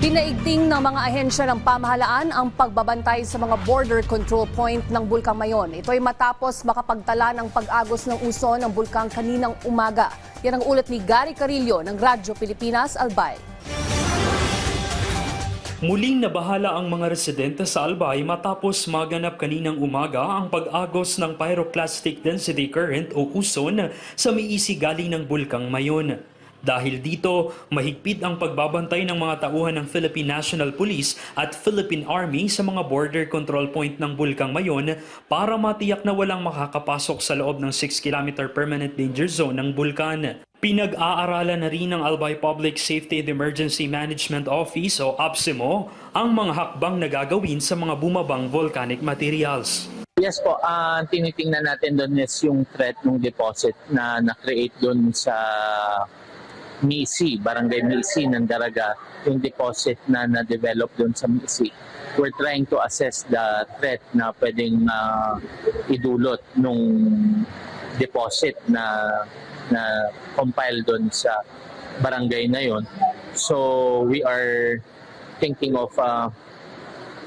Dinaigting ng mga ahensya ng pamahalaan ang pagbabantay sa mga border control point ng Bulkang Mayon. Ito ay matapos makapagtala ng pag-agos ng uso ng bulkang kaninang umaga. Yan ang ulat ni Gary Carillo ng Radyo Pilipinas, Albay. Muling nabahala ang mga residente sa Albay matapos maganap kaninang umaga ang pag-agos ng pyroclastic density current o uson sa miisi galing ng Bulkang Mayon. Dahil dito, mahigpit ang pagbabantay ng mga tauhan ng Philippine National Police at Philippine Army sa mga border control point ng Bulkang Mayon para matiyak na walang makakapasok sa loob ng 6-kilometer permanent danger zone ng bulkan. Pinag-aaralan na rin ng Albay Public Safety and Emergency Management Office o APSEMO ang mga hakbang na gagawin sa mga bumabang volcanic materials. Yes po, tinitingnan natin doon is yung threat ng deposit na na-create doon sa Misi, Barangay Misi ng Daraga, yung deposit na na-develop doon sa Misi. We're trying to assess the threat na pwedeng idulot nung deposit na compile doon sa barangay na yon. So we are thinking of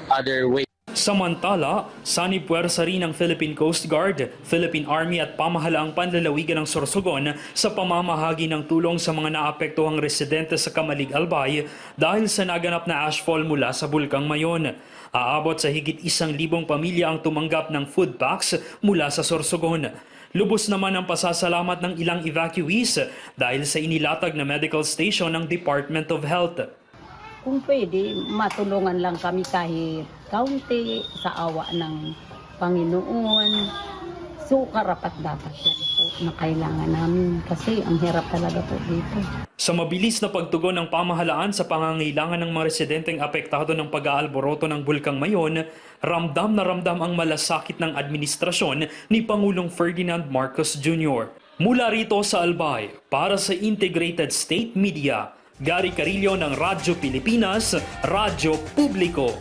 other ways. Samantala, sanipuwersa rin ng Philippine Coast Guard, Philippine Army at pamahalaang panlalawigan ng Sorsogon sa pamamahagi ng tulong sa mga naapektuhang residente sa Kamalig, Albay dahil sa naganap na ashfall mula sa Bulkang Mayon. Aabot sa higit 1,000 pamilya ang tumanggap ng food packs mula sa Sorsogon. Lubos naman ang pasasalamat ng ilang evacuees dahil sa inilatag na medical station ng Department of Health. Kung pwede, matulungan lang kami kahit kaunti sa awa ng Panginoon. So, karapat dapat yan po na kailangan namin kasi ang hirap talaga po dito. Sa mabilis na pagtugon ng pamahalaan sa pangangailangan ng mga residenteng apektado ng pag-aalboroto ng Bulkang Mayon, ramdam na ramdam ang malasakit ng administrasyon ni Pangulong Ferdinand Marcos Jr. Mula rito sa Albay, para sa Integrated State Media, Gary Carillo ng Radyo Pilipinas, Radyo Publiko.